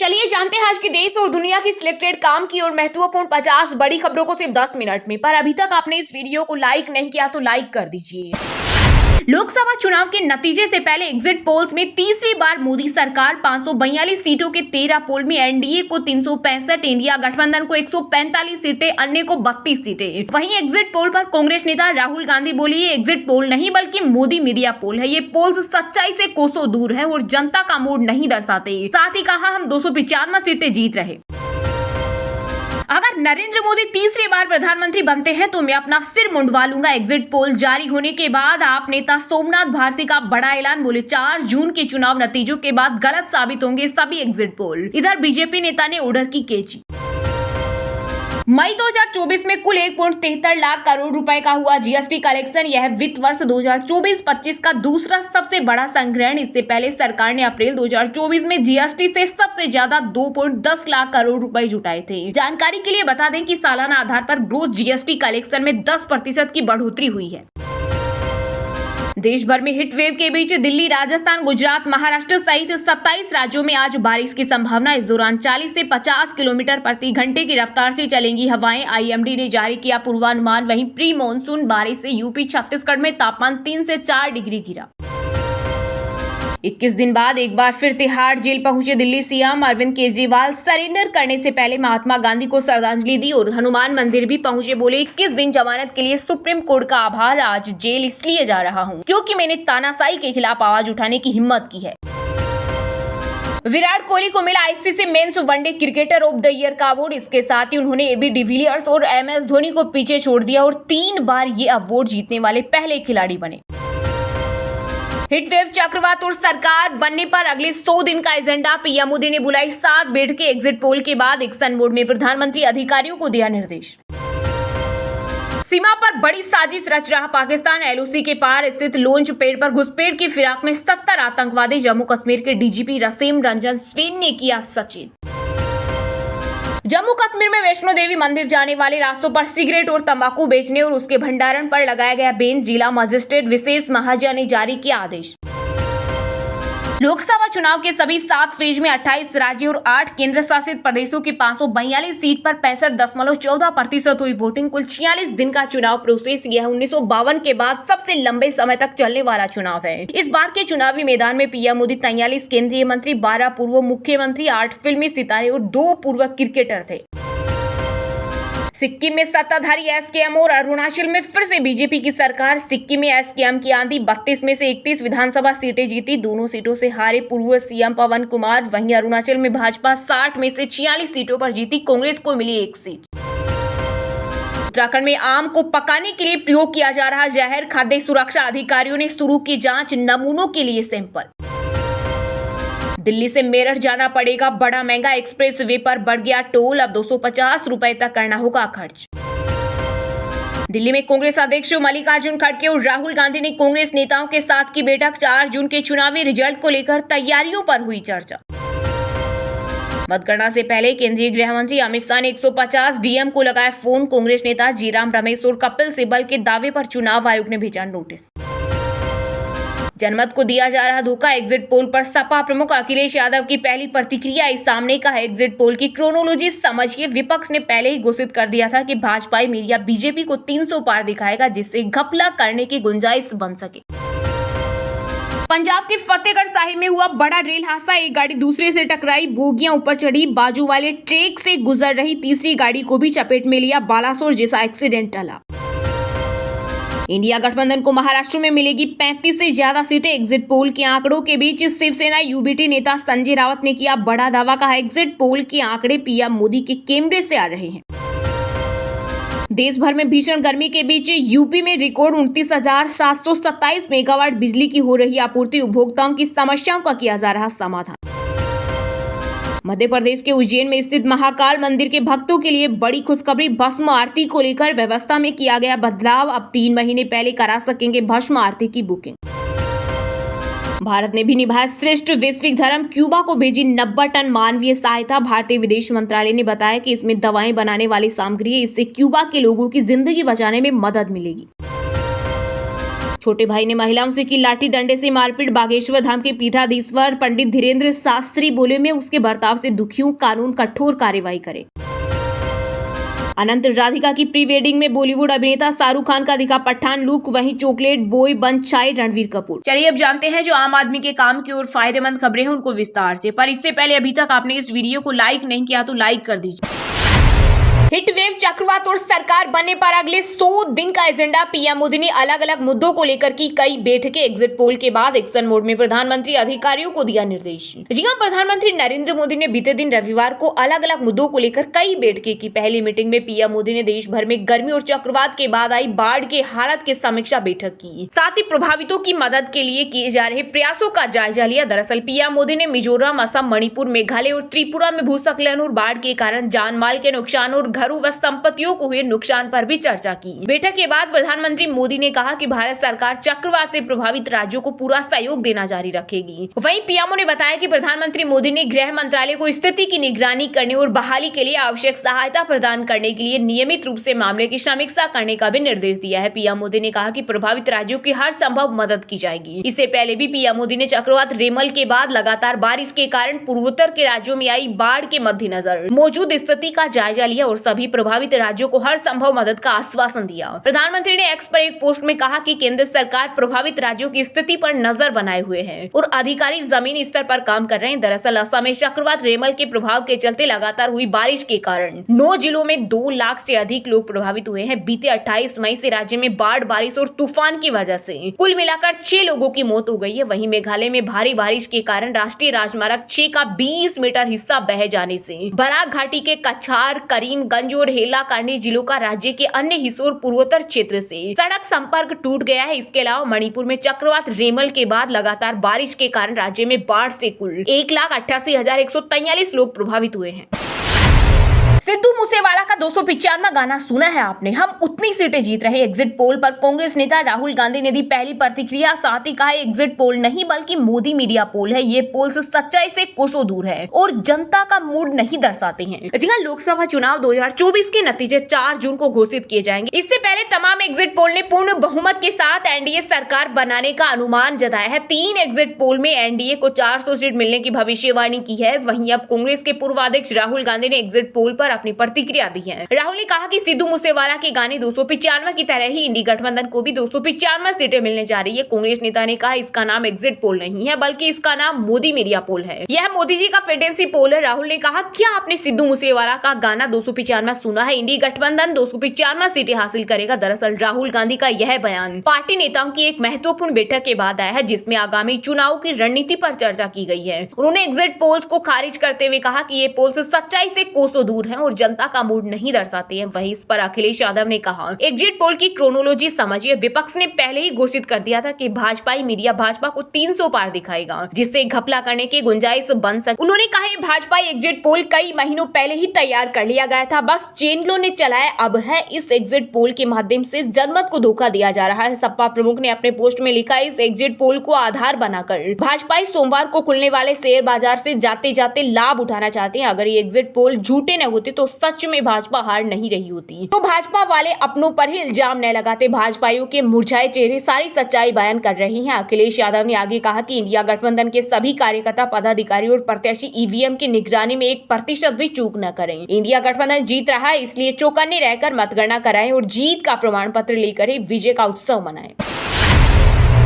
चलिए जानते हैं आज के देश और दुनिया की सिलेक्टेड काम की और महत्वपूर्ण 50 बड़ी खबरों को सिर्फ 10 मिनट में। पर अभी तक आपने इस वीडियो को लाइक नहीं किया तो लाइक कर दीजिए। लोकसभा चुनाव के नतीजे से पहले एग्जिट पोल्स में तीसरी बार मोदी सरकार 542 सीटों के 13 पोल में एनडीए को 365, इंडिया गठबंधन को 145 सीटें, अन्य को 32 सीटें। वहीं एग्जिट पोल पर कांग्रेस नेता राहुल गांधी बोली, ये एग्जिट पोल नहीं बल्कि मोदी मीडिया पोल है। ये पोल्स सच्चाई से कोसों दूर है और जनता का मूड नहीं दर्शाते। साथ ही कहा, हम 295 सीटें जीत रहे। अगर नरेंद्र मोदी तीसरी बार प्रधानमंत्री बनते हैं तो मैं अपना सिर मुंडवा लूंगा। एग्जिट पोल जारी होने के बाद आप नेता सोमनाथ भारती का बड़ा ऐलान, बोले 4 जून के चुनाव नतीजों के बाद गलत साबित होंगे सभी एग्जिट पोल। इधर बीजेपी नेता ने ऑर्डर की कैची। मई 2024 में कुल 1.73 लाख करोड़ रुपए का हुआ जीएसटी कलेक्शन। यह वित्त वर्ष 2024-25 का दूसरा सबसे बड़ा संग्रहण। इससे पहले सरकार ने अप्रैल 2024 में जीएसटी से सबसे ज्यादा 2.10 लाख करोड़ रुपए जुटाए थे। जानकारी के लिए बता दें कि सालाना आधार पर ग्रोथ जीएसटी कलेक्शन में 10% की बढ़ोतरी हुई है। देश भर में हीट वेव के बीच दिल्ली, राजस्थान, गुजरात, महाराष्ट्र सहित 27 राज्यों में आज बारिश की संभावना। इस दौरान 40 से 50 किलोमीटर प्रति घंटे की रफ्तार से चलेंगी हवाएं। आईएमडी ने जारी किया पूर्वानुमान। वहीं प्री मानसून बारिश से यूपी, छत्तीसगढ़ में तापमान 3 से 4 डिग्री गिरा। 21 दिन बाद एक बार फिर तिहाड़ जेल पहुंचे दिल्ली सीएम अरविंद केजरीवाल। सरेंडर करने से पहले महात्मा गांधी को श्रद्धांजलि दी और हनुमान मंदिर भी पहुंचे। बोले, 21 दिन जमानत के लिए सुप्रीम कोर्ट का आभार। आज जेल इसलिए जा रहा हूं क्योंकि मैंने तानाशाही के खिलाफ आवाज उठाने की हिम्मत की है। विराट कोहली को मिला ICC men's one day cricketer of the year का अवार्ड। इसके साथ ही उन्होंने एबी डिविलियर्स और एमएस धोनी को पीछे छोड़ दिया और 3 बार ये अवार्ड जीतने वाले पहले खिलाड़ी बने। हिटवेव, चक्रवात और सरकार बनने पर अगले 100 दिन का एजेंडा। पीएम मोदी ने बुलाई 7 बैठकें। एग्जिट पोल के बाद एक्शन मोड में प्रधानमंत्री अधिकारियों को दिया निर्देश। सीमा पर बड़ी साजिश रच रहा पाकिस्तान। एलओसी के पार स्थित लॉन्च पैड पर घुसपैठ की फिराक में 70 आतंकवादी। जम्मू कश्मीर के डीजीपी रसीम रंजन स्वेन ने किया सचेत। जम्मू कश्मीर में वैष्णो देवी मंदिर जाने वाले रास्तों पर सिगरेट और तंबाकू बेचने और उसके भंडारण पर लगाया गया बैन। जिला मजिस्ट्रेट विशेष महाजन ने जारी किया आदेश। लोकसभा चुनाव के सभी 7 फेज में 28 राज्य और 8 केंद्र शासित प्रदेशों की 542 सीट पर 65.14% हुई वोटिंग। कुल 46 दिन का चुनाव प्रोसेस। यह 1952 के बाद सबसे लंबे समय तक चलने वाला चुनाव है। इस बार के चुनावी मैदान में पीएम मोदी 43 केंद्रीय मंत्री, 12 पूर्व मुख्यमंत्री, 8 फिल्मी सितारे और 2 पूर्व क्रिकेटर थे। सिक्किम में सत्ताधारी एसकेएम और अरुणाचल में फिर से बीजेपी की सरकार। सिक्किम में एसकेएम की आंधी, 32 में से 31 विधानसभा सीटें जीती। दोनों सीटों से हारे पूर्व सीएम पवन कुमार। वहीं अरुणाचल में भाजपा 60 में से 46 सीटों पर जीती। कांग्रेस को मिली 1 सीट। उत्तराखंड में आम को पकाने के लिए प्रयोग किया जा रहा जहर। खाद्य सुरक्षा अधिकारियों ने शुरू की जांच, नमूनों के लिए सैंपल। दिल्ली से मेरठ जाना पड़ेगा बड़ा महंगा। एक्सप्रेस वे पर बढ़ गया टोल। अब 250 रुपए तक करना होगा खर्च। दिल्ली में कांग्रेस अध्यक्ष मल्लिकार्जुन खड़गे और राहुल गांधी ने कांग्रेस नेताओं के साथ की बैठक। 4 जून के चुनावी रिजल्ट को लेकर तैयारियों पर हुई चर्चा। मतगणना से पहले केंद्रीय गृह मंत्री अमित शाह ने 150 डीएम को लगाया फोन। कांग्रेस नेता जीराम रमेश और कपिल सिब्बल के दावे पर चुनाव आयोग ने भेजा नोटिस। जनमत को दिया जा रहा धोखा। एग्जिट पोल पर सपा प्रमुख अखिलेश यादव की पहली प्रतिक्रिया इस सामने का है। एग्जिट पोल की क्रोनोलॉजी समझिए। विपक्ष ने पहले ही घोषित कर दिया था कि भाजपा मीडिया बीजेपी को 300 पार दिखाएगा, जिससे घपला करने की गुंजाइश बन सके। पंजाब के फतेहगढ़ साहिब में हुआ बड़ा रेल हादसा। एक गाड़ी दूसरे से टकराई, बोगियां ऊपर चढ़ी, बाजू वाले ट्रैक से गुजर रही तीसरी गाड़ी को भी चपेट में लिया। बालासोर जैसा एक्सीडेंट टला। इंडिया गठबंधन को महाराष्ट्र में मिलेगी 35 से ज्यादा सीटें। एग्जिट पोल के आंकड़ों के बीच शिवसेना यूबीटी नेता संजय राउत ने किया बड़ा दावा। कहा, एग्जिट पोल के आंकड़े पीएम मोदी के कैमरे से आ रहे हैं। देश भर में भीषण गर्मी के बीच यूपी में रिकॉर्ड 29,727 मेगावाट बिजली की हो रही आपूर्ति। उपभोक्ताओं की समस्याओं का किया जा रहा समाधान। मध्य प्रदेश के उज्जैन में स्थित महाकाल मंदिर के भक्तों के लिए बड़ी खुशखबरी। भस्म आरती को लेकर व्यवस्था में किया गया बदलाव। अब 3 महीने पहले करा सकेंगे भस्म आरती की बुकिंग। भारत ने भी निभाया श्रेष्ठ वैश्विक धर्म। क्यूबा को भेजी 90 टन मानवीय सहायता। भारतीय विदेश मंत्रालय ने बताया कि इसमें दवाएं बनाने वाली सामग्री है। इससे क्यूबा के लोगों की जिंदगी बचाने में मदद मिलेगी। छोटे भाई ने महिलाओं से की लाठी डंडे से मारपीट। बागेश्वर धाम के पीठाधीश्वर पंडित धीरेन्द्र शास्त्री बोले, मैं उसके बर्ताव से दुखी हूं, कानून कठोर कार्रवाई करे। अनंत राधिका की प्री वेडिंग में बॉलीवुड अभिनेता शाहरुख खान का दिखा पठान लुक, वहीं चॉकलेट बॉय बन छाए रणवीर कपूर। चलिए अब जानते हैं जो आम आदमी के काम की और फायदेमंद खबरें हैं उनको विस्तार से, पर इससे पहले अभी तक आपने इस वीडियो को लाइक नहीं किया तो लाइक कर दीजिए। हिट वेव चक्रवात और सरकार बनने पर अगले 100 दिन का एजेंडा। पीएम मोदी ने अलग अलग मुद्दों को लेकर की कई बैठकें। एग्जिट पोल के बाद एक्शन मोड में प्रधानमंत्री अधिकारियों को दिया निर्देश। जी हां, प्रधानमंत्री नरेंद्र मोदी ने बीते दिन रविवार को अलग अलग मुद्दों को लेकर कई बैठकें की। पहली मीटिंग में पीएम मोदी ने देश भर में गर्मी और चक्रवात के बाद आई बाढ़ के हालात की समीक्षा बैठक की, साथ ही प्रभावितों की मदद के लिए किए जा रहे प्रयासों का जायजा लिया। दरअसल पीएम मोदी ने मिजोरम, असम, मणिपुर, मेघालय और त्रिपुरा में भूस्खलन और बाढ़ के कारण जान माल के नुकसान और घरों व संपत्तियों को हुए नुकसान पर भी चर्चा की। बैठक के बाद प्रधानमंत्री मोदी ने कहा कि भारत सरकार चक्रवात से प्रभावित राज्यों को पूरा सहयोग देना जारी रखेगी। वहीं पीएमओ ने बताया कि प्रधानमंत्री मोदी ने गृह मंत्रालय को स्थिति की निगरानी करने और बहाली के लिए आवश्यक सहायता प्रदान करने के लिए नियमित रूप से मामले की समीक्षा करने का भी निर्देश दिया है। पीएम मोदी ने कहा कि प्रभावित राज्यों की हर संभव मदद की जाएगी। इससे पहले भी पीएम मोदी ने चक्रवात रेमल के बाद लगातार बारिश के कारण पूर्वोत्तर के राज्यों में आई बाढ़ के मद्देनजर मौजूद स्थिति का जायजा लिया और सभी प्रभावित राज्यों को हर संभव मदद का आश्वासन दिया। प्रधानमंत्री ने एक्स पर एक पोस्ट में कहा कि केंद्र सरकार प्रभावित राज्यों की स्थिति पर नजर बनाए हुए है और अधिकारी जमीनी स्तर पर काम कर रहे हैं। दरअसल असम में चक्रवात रेमल के प्रभाव के चलते लगातार हुई बारिश के कारण 9 जिलों में 2 लाख से अधिक लोग प्रभावित हुए हैं। बीते 28 मई से राज्य में बाढ़, बारिश और तूफान की वजह से कुल मिलाकर 6 लोगों की मौत हो गई है। वहीं मेघालय में भारी बारिश के कारण राष्ट्रीय राजमार्ग 6 का 20 मीटर हिस्सा बह जाने से बराक घाटी के कछार, करीमगंज और हेलाकांडी जिलों का राज्य के अन्य हिस्सों और पूर्वोत्तर क्षेत्र से सड़क संपर्क टूट गया है। इसके अलावा मणिपुर में चक्रवात रेमल के बाद लगातार बारिश के कारण राज्य में बाढ़ से कुल 1,88,143 लोग प्रभावित हुए हैं। सिद्धू मूसेवाला का 295वां गाना सुना है आपने, हम उतनी सीटें जीत रहे। एग्जिट पोल पर कांग्रेस नेता राहुल गांधी ने दी पहली प्रतिक्रिया, साथ ही कहा एग्जिट पोल नहीं बल्कि मोदी मीडिया पोल है। ये पोल से सच्चाई से कोसों दूर है और जनता का मूड नहीं दर्शाते हैं। जी हां, लोकसभा चुनाव 2024 के नतीजे 4 जून को घोषित किए जाएंगे। इससे पहले तमाम एग्जिट पोल ने पूर्ण बहुमत के साथ एनडीए सरकार बनाने का अनुमान जताया है। 3 एग्जिट पोल में एनडीए को 400 सीट मिलने की भविष्यवाणी की है। वहीं अब कांग्रेस के पूर्व अध्यक्ष राहुल गांधी ने एग्जिट पोल पर अपनी प्रतिक्रिया दी है। राहुल ने कहा कि सिद्धू मूसेवाला के गाने 295 की तरह ही इंडी गठबंधन को भी 295 सीटें मिलने जा रही है। कांग्रेस नेता ने कहा इसका नाम एग्जिट पोल नहीं है बल्कि इसका नाम मोदी मीडिया पोल है। यह मोदी जी का फेडेंसी पोल है। राहुल ने कहा, क्या आपने सिद्धू मूसेवाला का गाना 295 सुना है? इंडी गठबंधन 295 सीटें हासिल करेगा। दरअसल राहुल गांधी का यह बयान पार्टी नेताओं की एक महत्वपूर्ण बैठक के बाद आया है जिसमें आगामी चुनाव की रणनीति पर चर्चा की गई है। उन्होंने एग्जिट पोल्स को खारिज करते हुए कहा कि ये पोल्स सच्चाई से कोसों दूर हैं और जनता का मूड नहीं दर्शाते हैं। वहीं इस पर अखिलेश यादव ने कहा, एग्जिट पोल की क्रोनोलॉजी समझिए। विपक्ष ने पहले ही घोषित कर दिया था कि भाजपाई मीडिया भाजपा को 300 पार दिखाएगा जिससे घपला करने की गुंजाइश बन सके। उन्होंने कहा ये भाजपाई एग्जिट पोल कई महीनों पहले ही तैयार कर लिया गया था, बस चैनलों ने चलाया। अब है इस एग्जिट पोल के माध्यम से जनमत को धोखा दिया जा रहा है। सपा प्रमुख ने अपने पोस्ट में लिखा, इस एग्जिट पोल को आधार बनाकर भाजपाई सोमवार को खुलने वाले शेयर बाजार से जाते जाते लाभ उठाना चाहते हैं। अगर ये एग्जिट पोल झूठे न होते तो सच में भाजपा हार नहीं रही होती, तो भाजपा वाले अपनों पर ही इल्जाम न लगाते। भाजपाइयों के मुरझाए चेहरे सारी सच्चाई बयान कर रही हैं। अखिलेश यादव ने आगे कहा कि इंडिया गठबंधन के सभी कार्यकर्ता, पदाधिकारी और प्रत्याशी ईवीएम की निगरानी में 1% भी चूक न करें। इंडिया गठबंधन जीत रहा है, इसलिए चौकन्ने रहकर मतगणना कराएं और जीत का प्रमाण पत्र लेकर ही विजय का उत्सव मनाएं।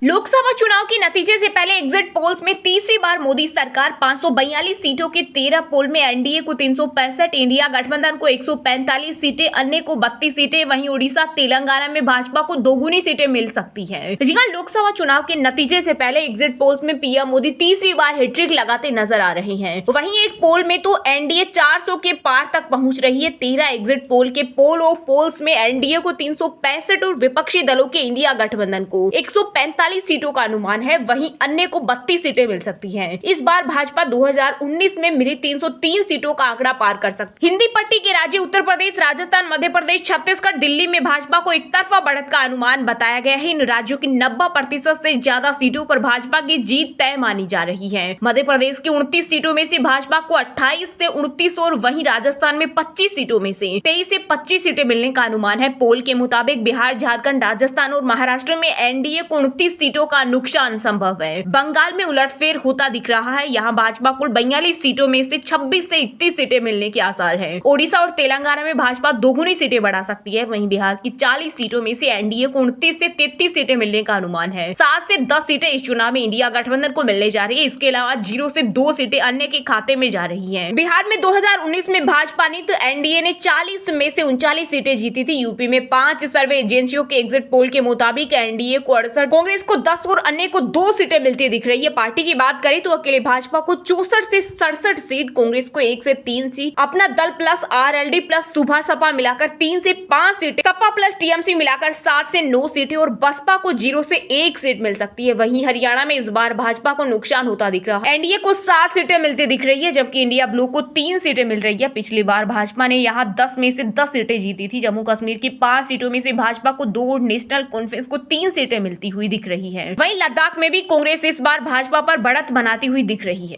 लोकसभा चुनाव के नतीजे से पहले एग्जिट पोल्स में तीसरी बार मोदी सरकार 542 सीटों के 13 पोल में एनडीए को 365, इंडिया गठबंधन को 145 सीटें, अन्य को 32 सीटें। वहीं उड़ीसा, तेलंगाना में भाजपा को दोगुनी सीटें मिल सकती है। जी हां, लोकसभा चुनाव के नतीजे से पहले एग्जिट पोल्स में पीएम मोदी तीसरी बार हैट्रिक लगाते नजर आ रहे हैं। वहीं एक पोल में तो एनडीए 400 के पार तक पहुंच रही है। 13 एग्जिट पोल के पोल ऑफ पोल्स में एनडीए को 365 और विपक्षी दलों के इंडिया गठबंधन को 145 39 सीटों का अनुमान है, वहीं अन्य को 32 सीटें मिल सकती हैं। इस बार भाजपा 2019 में मिली 303 सीटों का आंकड़ा पार कर सकती है। हिंदी पट्टी के राज्य उत्तर प्रदेश, राजस्थान, मध्य प्रदेश, छत्तीसगढ़, दिल्ली में भाजपा को एकतरफा बढ़त का अनुमान बताया गया है। इन राज्यों की 90% से ज्यादा सीटों पर भाजपा की जीत तय मानी जा रही है। मध्य प्रदेश की 29 सीटों में से भाजपा को 28 से 29 और वहीं राजस्थान में 25 सीटों में से 23 से 25 सीटें मिलने का अनुमान है। पोल के मुताबिक बिहार, झारखंड, राजस्थान और महाराष्ट्र में एनडीए को 29 सीटों का नुकसान संभव है। बंगाल में उलटफेर होता दिख रहा है। यहाँ भाजपा को 42 सीटों में से 26 से 31 सीटें मिलने के आसार है। ओडिशा और तेलंगाना में भाजपा दोगुनी सीटें बढ़ा सकती है। वहीं बिहार की 40 सीटों में से एनडीए को 29 से 33 सीटें मिलने का अनुमान है। 7 से 10 सीटें इस चुनाव में इंडिया गठबंधन को मिलने जा रही है। इसके अलावा 0 से 2 सीटें अन्य के खाते में जा रही हैं। बिहार में 2019 में भाजपा ने तो एनडीए ने 40 में से 39 सीटें जीती थी। यूपी में 5 सर्वे एजेंसियों के एग्जिट पोल के मुताबिक एनडीए को 68, कांग्रेस को 10 और अन्य को 2 सीटें मिलती दिख रही है। पार्टी की बात करें तो अकेले भाजपा को 64 से 67 सीट, कांग्रेस को 1 से 3 सीट, अपना दल प्लस आरएलडी प्लस सुभा सपा मिलाकर 3 से 5 सीटें, सपा प्लस टीएमसी मिलाकर 7 से 9 सीटें और बसपा को 0 से 1 सीट मिल सकती है। वहीं हरियाणा में इस बार भाजपा को नुकसान होता दिख रहा है। एनडीए को 7 सीटें मिलती दिख रही है, जबकि इंडिया ब्लू को 3 सीटें मिल रही है। पिछली बार भाजपा ने यहां 10 में से 10 सीटें जीती थी। जम्मू कश्मीर की 5 सीटों में से भाजपा को 2 और नेशनल कॉन्फ्रेंस को 3 सीटें मिलती हुई दिख रही है। वहीं लद्दाख में भी कांग्रेस इस बार भाजपा पर बढ़त बनाती हुई दिख रही है।